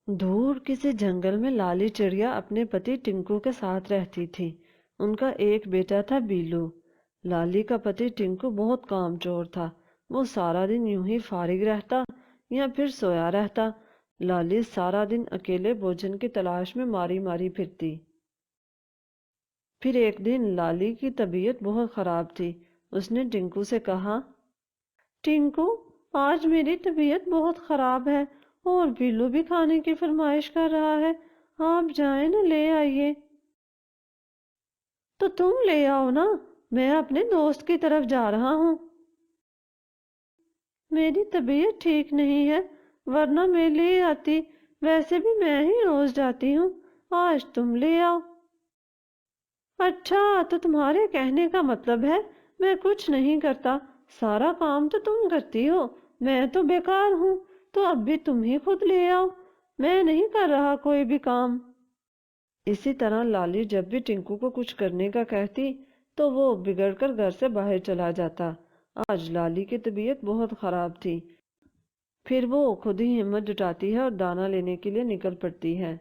دور کسی جنگل میں لالی چڑیا اپنے پتی ٹنکو کے ساتھ رہتی تھی۔ ان کا ایک بیٹا تھا بیلو۔ لالی کا پتی ٹنکو بہت کام چور تھا۔ وہ سارا دن یوں ہی فارغ رہتا یا پھر سویا رہتا۔ لالی سارا دن اکیلے بھوجن کی تلاش میں ماری ماری پھرتی۔ پھر ایک دن لالی کی طبیعت بہت خراب تھی۔ اس نے ٹنکو سے کہا، ٹنکو، آج میری طبیعت بہت خراب ہے اور بیلو بھی کھانے کی فرمائش کر رہا ہے، آپ جائیں نہ لے آئیے۔ تو تم لے آؤ نا، میں اپنے دوست کی طرف جا رہا ہوں۔ میری طبیعت ٹھیک نہیں ہے، ورنہ میں لے آتی، ویسے بھی میں ہی روز جاتی ہوں، آج تم لے آؤ۔ اچھا، تو تمہارے کہنے کا مطلب ہے میں کچھ نہیں کرتا، سارا کام تو تم کرتی ہو، میں تو بیکار ہوں، تو اب بھی تم ہی خود لے آؤ، میں نہیں کر رہا کوئی بھی کام۔ اسی طرح لالی جب بھی ٹنکو کو کچھ کرنے کا کہتی تو وہ بگڑ کر گھر سے باہر چلا جاتا۔ آج لالی کی طبیعت بہت خراب تھی۔ پھر وہ خود ہی ہمت جٹاتی ہے اور دانہ لینے کے لیے نکل پڑتی ہے۔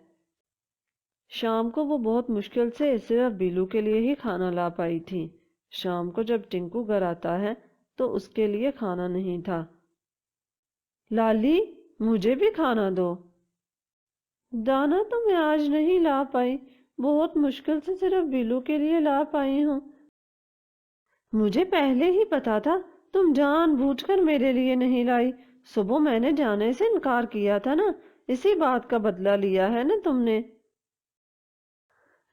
شام کو وہ بہت مشکل سے صرف بیلو کے لیے ہی کھانا لا پائی تھی۔ شام کو جب ٹنکو گھر آتا ہے تو اس کے لیے کھانا نہیں تھا۔ لالی، مجھے بھی کھانا دو۔ دانا تو میں آج نہیں لا پائی، بہت مشکل سے صرف بیلو کے لیے لا پائی ہوں۔ مجھے پہلے ہی پتا تھا تم جان بوجھ کر میرے لیے نہیں لائی، صبح میں نے جانے سے انکار کیا تھا نا، اسی بات کا بدلہ لیا ہے نا تم نے۔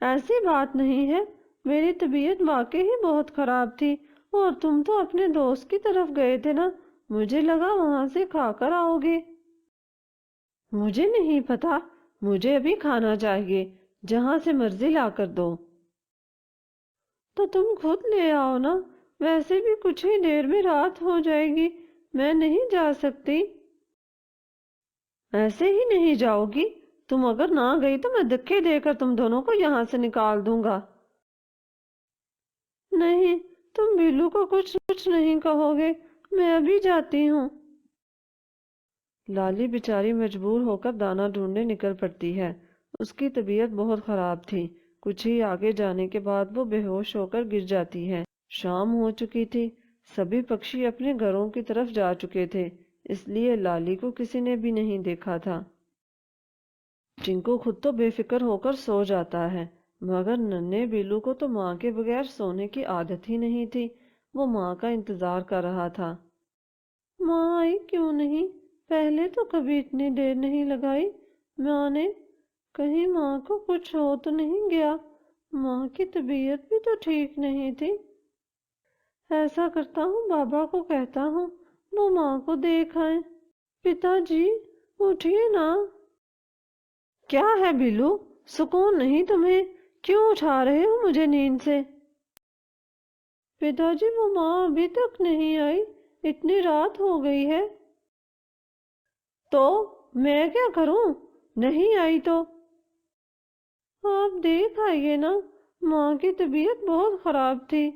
ایسی بات نہیں ہے، میری طبیعت واقعی ہی بہت خراب تھی اور تم تو اپنے دوست کی طرف گئے تھے نا، مجھے لگا وہاں سے کھا کر آؤ گے۔ مجھے نہیں پتا، مجھے ابھی کھانا چاہیے، جہاں سے مرضی لا کر دو۔ تو تم خود لے آؤ نا، ویسے بھی کچھ ہی دیر میں رات ہو جائے گی، میں نہیں جا سکتی۔ ایسے ہی نہیں جاؤ گی، تم اگر نہ گئی تو میں دھکے دے کر تم دونوں کو یہاں سے نکال دوں گا۔ نہیں، تم بیلو کو کچھ نہیں کہو گے، میں ابھی جاتی ہوں۔ لالی بیچاری مجبور ہو کر دانہ ڈھونڈنے نکل پڑتی ہے۔ اس کی طبیعت بہت خراب تھی۔ کچھ ہی آگے جانے کے بعد وہ بے ہوش ہو کر گر جاتی ہے۔ شام ہو چکی تھی، سبھی پکشی اپنے گھروں کی طرف جا چکے تھے، اس لیے لالی کو کسی نے بھی نہیں دیکھا تھا۔ ٹنکو خود تو بے فکر ہو کر سو جاتا ہے، مگر ننھے بیلو کو تو ماں کے بغیر سونے کی عادت ہی نہیں تھی۔ وہ ماں کا انتظار کر رہا تھا۔ ماں آئی کیوں نہیں؟ پہلے تو کبھی اتنی دیر نہیں لگائی ماں نے، کہیں ماں کو کچھ ہو تو نہیں گیا؟ ماں کی طبیعت بھی تو ٹھیک نہیں تھی۔ ایسا کرتا ہوں، بابا کو کہتا ہوں وہ ماں کو دیکھ آئیں۔ پتا جی، اٹھیے نا۔ کیا ہے بیلو، سکون نہیں تمہیں؟ کیوں اٹھا رہے ہو مجھے نیند سے؟ پتا جی، وہ ماں ابھی تک نہیں آئی، اتنی رات ہو گئی ہے۔ تو میں کیا کروں؟ نہیں آئی تو آپ دیکھ آئیے نا، ماں کی طبیعت بہت خراب تھی۔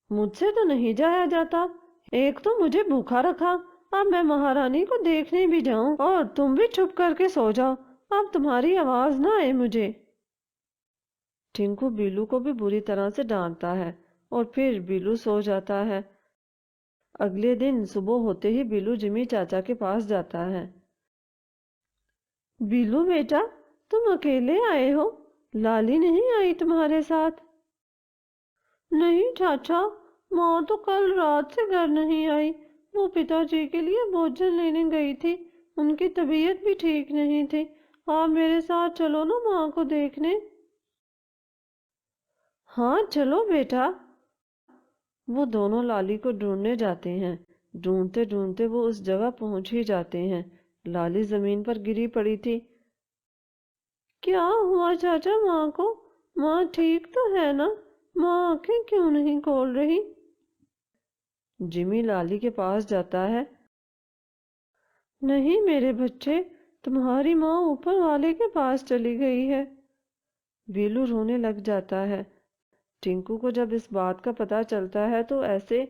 مجھ سے تو نہیں جایا جاتا، ایک تو مجھے بھوکا رکھا، اب میں مہارانی کو دیکھنے بھی جاؤں اور تم بھی چھپ کر کے سو جاؤ، اب تمہاری آواز نہ آئے مجھے۔ ٹنکو بیلو کو بھی بری طرح سے ڈانٹتا ہے اور پھر بیلو سو جاتا ہے۔ اگلے دن صبح ہوتے ہی بیلو جمی چاچا کے پاس جاتا ہے۔ بیلو بیٹا، تم اکیلے آئے ہو؟ لالی نہیں آئی تمہارے ساتھ؟ نہیں چاچا، ماں تو کل رات سے گھر نہیں آئی، وہ پتا جی کے لیے بھوجن لینے گئی تھی، ان کی طبیعت بھی ٹھیک نہیں تھی، آپ میرے ساتھ چلو نا ماں کو دیکھنے۔ ہاں چلو بیٹا۔ وہ دونوں لالی کو ڈھونڈنے جاتے ہیں۔ ڈھونڈتے ڈھونڈتے وہ اس جگہ پہنچ ہی جاتے ہیں۔ لالی زمین پر گری پڑی تھی۔ کیا ہوا چاچا ماں کو؟ ماں ٹھیک تو ہے نا؟ ماں آنکھیں کیوں نہیں کھول رہی؟ جمی لالی کے پاس جاتا ہے۔ نہیں میرے بچے، تمہاری ماں اوپر والے کے پاس چلی گئی ہے۔ بیلو رونے لگ جاتا ہے۔ ٹنکو کو جب اس بات کا پتہ چلتا ہے تو ایسے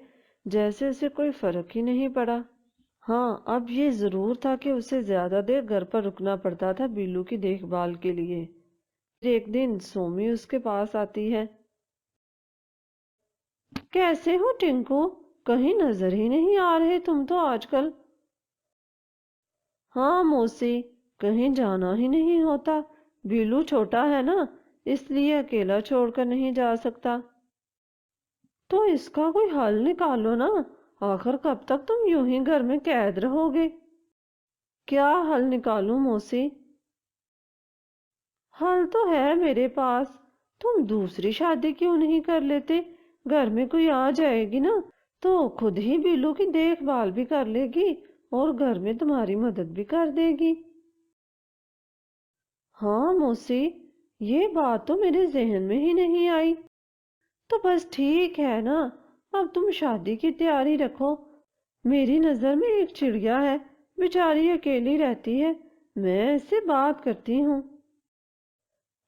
جیسے اسے کوئی فرق ہی نہیں پڑا۔ ہاں، اب یہ ضرور تھا کہ اسے زیادہ دیر گھر پر رکنا پڑتا تھا بیلو کی دیکھ بھال کے لیے۔ پھر ایک دن سومی اس کے پاس آتی ہے۔ کیسے ہو ٹنکو؟ کہیں نظر ہی نہیں آ رہے تم تو آج کل۔ ہاں موسی، کہیں جانا ہی نہیں ہوتا۔ بیلو چھوٹا ہے نا، اس لیے اکیلا چھوڑ کر نہیں جا سکتا۔ تو اس کا کوئی حل نکالو نا، آخر کب تک تم یوں ہی گھر میں قید رہو گے؟ کیا حل نکالوں موسی؟ حل تو ہے میرے پاس، تم دوسری شادی کیوں نہیں کر لیتے؟ گھر میں کوئی آ جائے گی نا تو خود ہی بیلو کی دیکھ بھال بھی کر لے گی اور گھر میں تمہاری مدد بھی کر دے گی۔ ہاں موسی، یہ بات تو میرے ذہن میں ہی نہیں آئی۔ تو بس ٹھیک ہے نا، اب تم شادی کی تیاری رکھو۔ میری نظر میں ایک چڑیا ہے، بیچاری اکیلی رہتی ہے، میں اس سے بات کرتی ہوں۔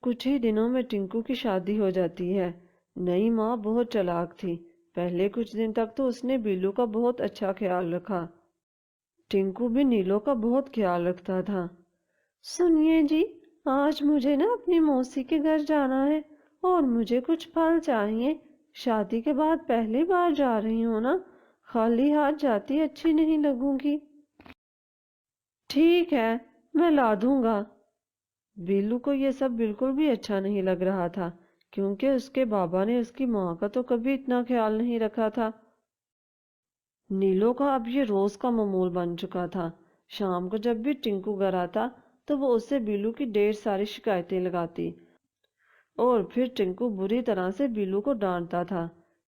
کچھ ہی دنوں میں ٹنکو کی شادی ہو جاتی ہے۔ نئی ماں بہت چالاک تھی، پہلے کچھ دن تک تو اس نے بیلو کا بہت اچھا خیال رکھا۔ ٹنکو بھی نیلو کا بہت خیال رکھتا تھا۔ سنیے جی، آج مجھے نا اپنی موسی کے گھر جانا ہے اور مجھے کچھ پھل چاہیے۔ شادی کے بعد پہلی بار جا رہی ہوں نا، خالی ہاتھ جاتی اچھی نہیں لگوں گی۔ ٹھیک ہے، میں لا دوں گا۔ بیلو کو یہ سب بالکل بھی اچھا نہیں لگ رہا تھا، کیونکہ اس کے بابا نے اس کی ماں کا تو کبھی اتنا خیال نہیں رکھا تھا۔ نیلو کا اب یہ روز کا معمول بن چکا تھا۔ شام کو جب بھی ٹنکو گھر آتا تو وہ اس سے بیلو کی ڈھیر ساری شکایتیں لگاتی اور پھر ٹنکو بری طرح سے بیلو کو ڈانٹتا تھا۔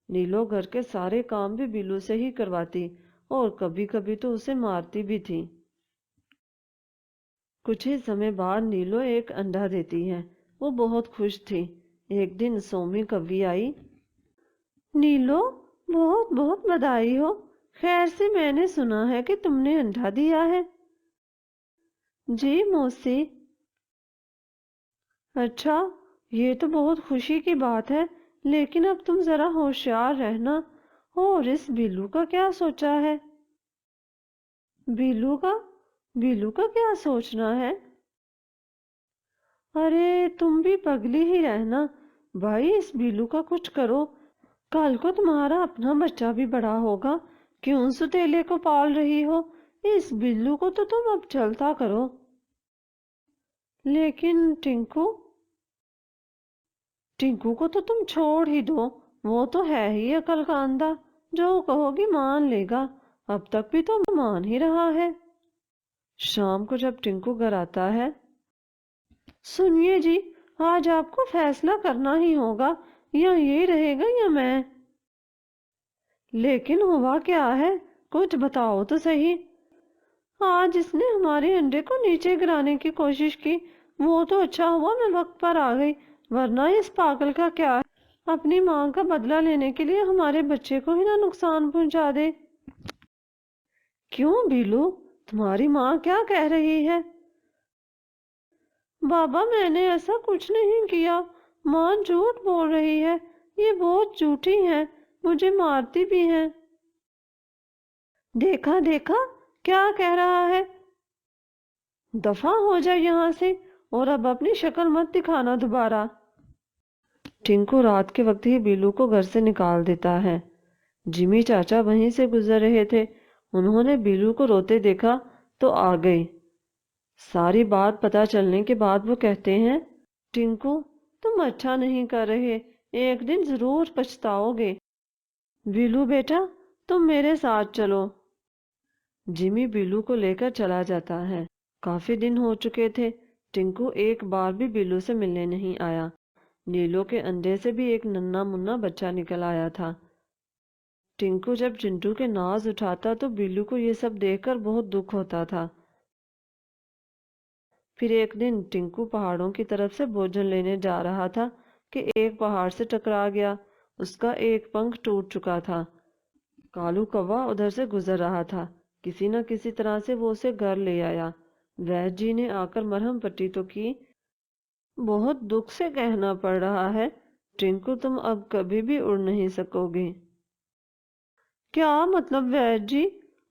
نیلو گھر کے سارے کام بھی بیلو سے ہی کرواتی اور کبھی کبھی تو اسے مارتی بھی تھی۔ کچھ ہی سمے بعد نیلو ایک انڈا دیتی ہے، وہ بہت خوش تھی۔ ایک دن سومی کوی آئی۔ نیلو، بہت بہت بدائی ہو، خیر سے میں نے سنا ہے کہ تم نے انڈا دیا ہے۔ جی موسی۔ اچھا، یہ تو بہت خوشی کی بات ہے، لیکن اب تم ذرا ہوشیار رہنا۔ اور اس بیلو کا کیا سوچا ہے؟ بیلو کا کیا سوچنا ہے؟ ارے تم بھی پگلی ہی رہنا، بھائی اس بیلو کا کچھ کرو، کل کو تمہارا اپنا بچہ بھی بڑا ہوگا، کیوں ستیلے کو پال رہی ہو؟ اس بیلو کو تو تم اب چلتا کرو۔ لیکن ٹنکو کو تو تم چھوڑ ہی دو، وہ تو ہے ہی عقل کا اندھا، جو کہو گی مان لے گا، اب تک بھی تو مان ہی رہا ہے۔ شام کو جب ٹنکو گھر آتا ہے، سنیے جی، آج آپ کو فیصلہ کرنا ہی ہوگا، یا یہ رہے گا یا میں۔ لیکن ہوا کیا ہے؟ کچھ بتاؤ تو صحیح۔ آج اس نے ہمارے انڈے کو نیچے گرانے کی کوشش کی، وہ تو اچھا ہوا میں وقت پر آ گئی، ورنہ اس پاگل کا کیا ہے، اپنی ماں کا بدلہ لینے کے لیے ہمارے بچے کو ہی نہ نقصان پہنچا دے۔ کیوں بیلو، تمہاری ماں کیا کہہ رہی ہے؟ بابا میں نے ایسا کچھ نہیں کیا، ماں جھوٹ بول رہی ہے، یہ بہت جھوٹی ہیں، مجھے مارتی بھی ہیں۔ دیکھا کیا کہہ رہا ہے؟ دفع ہو جائے یہاں سے، اور اب اپنی شکل مت دکھانا دوبارہ۔ ٹنکو رات کے وقت ہی بیلو کو گھر سے نکال دیتا ہے۔ جمی چاچا وہیں سے گزر رہے تھے، انہوں نے بیلو کو روتے دیکھا تو آ گئے۔ ساری بات پتہ چلنے کے بعد وہ کہتے ہیں، ٹنکو تم اچھا نہیں کر رہے، ایک دن ضرور پچھتاؤ گے۔ بیلو بیٹا، تم میرے ساتھ چلو۔ جمی بیلو کو لے کر چلا جاتا ہے۔ کافی دن ہو چکے تھے، ٹنکو ایک بار بھی بیلو سے ملنے نہیں آیا۔ نیلو کے انڈے سے بھی ایک ننھا منا بچہ نکل آیا تھا۔ ٹنکو جب چنٹو کے ناز اٹھاتا تو بیلو کو یہ سب دیکھ کر بہت دکھ ہوتا تھا۔ پھر ایک دن ٹنکو پہاڑوں کی طرف سے بھوجن لینے جا رہا تھا کہ ایک پہاڑ سے ٹکرا گیا، اس کا ایک پنکھ ٹوٹ چکا تھا۔ کالو کوا ادھر سے گزر رہا تھا، کسی نہ کسی طرح سے وہ اسے گھر لے آیا۔ وید جی نے آ کر مرہم پٹی تو کی۔ بہت دکھ سے کہنا پڑ رہا ہے ٹنکو، تم اب کبھی بھی اڑ نہیں سکو گے۔ کیا مطلب وید جی؟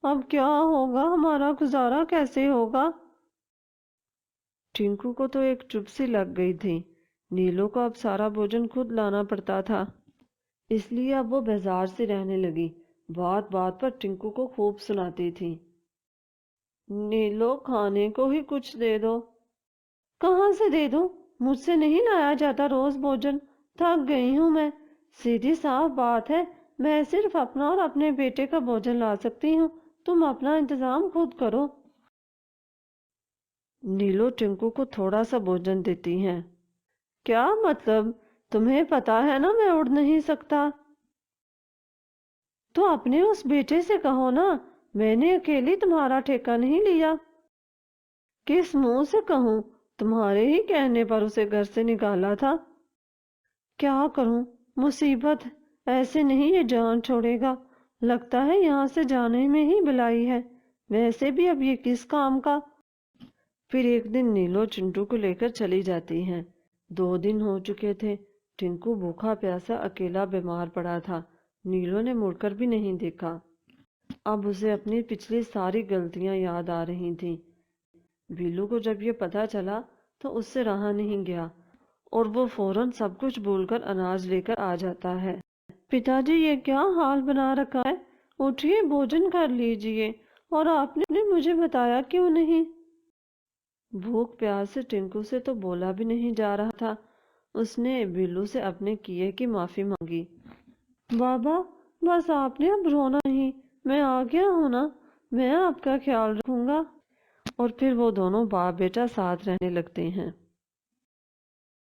اب کیا ہوگا؟ ہمارا گزارا کیسے ہوگا؟ ٹنکو کو تو ایک چپ سی لگ گئی تھی۔ نیلو کو اب سارا بھوجن خود لانا پڑتا تھا، اس لیے اب وہ بیزار سے رہنے لگی۔ بات بات پر ٹنکو کو خوب سناتی تھی، نیلو کھانے کو ہی کچھ دے دو۔ کہاں سے دے دوں؟ مجھ سے نہیں لایا جاتا روز بھوجن، تھک گئی ہوں میں۔ سیدھی صاف بات ہے، میں صرف اپنا اور اپنے بیٹے کا بھوجن لا سکتی ہوں، تم اپنا انتظام خود کرو۔ نیلو ٹنکو کو تھوڑا سا بھوجن دیتی ہیں۔ کیا مطلب؟ تمہیں پتا ہے نا میں اڑ نہیں سکتا۔ تو اپنے اس بیٹے سے کہو نا، میں نے اکیلی تمہارا ٹھیکہ نہیں لیا۔ کس منہ سے کہوں؟ تمہارے ہی کہنے پر اسے گھر سے نکالا تھا۔ کیا کروں؟ مصیبت، ایسے نہیں یہ جان چھوڑے گا۔ لگتا ہے یہاں سے جانے میں ہی بلائی ہے، ویسے بھی اب یہ کس کام کا۔ پھر ایک دن نیلو چنٹو کو لے کر چلی جاتی ہیں۔ 2 دن ہو چکے تھے، ٹنکو بھوکا پیاسا اکیلا بیمار پڑا تھا۔ نیلو نے مڑ کر بھی نہیں دیکھا۔ اب اسے اپنی پچھلی ساری غلطیاں یاد آ رہی تھیں۔ بیلو کو جب یہ پتا چلا تو اس سے رہا نہیں گیا اور وہ فوراً سب کچھ بھول کر اناج لے کر آ جاتا ہے۔ پتا جی، یہ کیا حال بنا رکھا ہے؟ اٹھیے، بھوجن کر لیجئے۔ اور آپ نے مجھے بتایا کیوں نہیں؟ بھوک پیاس سے ٹنکو سے تو بولا بھی نہیں جا رہا تھا۔ اس نے بیلو سے اپنے کیے کی معافی مانگی۔ بابا، بس آپ نے اب رونا نہیں، میں آ گیا ہوں نا، میں آپ کا خیال رکھوں گا۔ اور پھر وہ دونوں باپ بیٹا ساتھ رہنے لگتے ہیں۔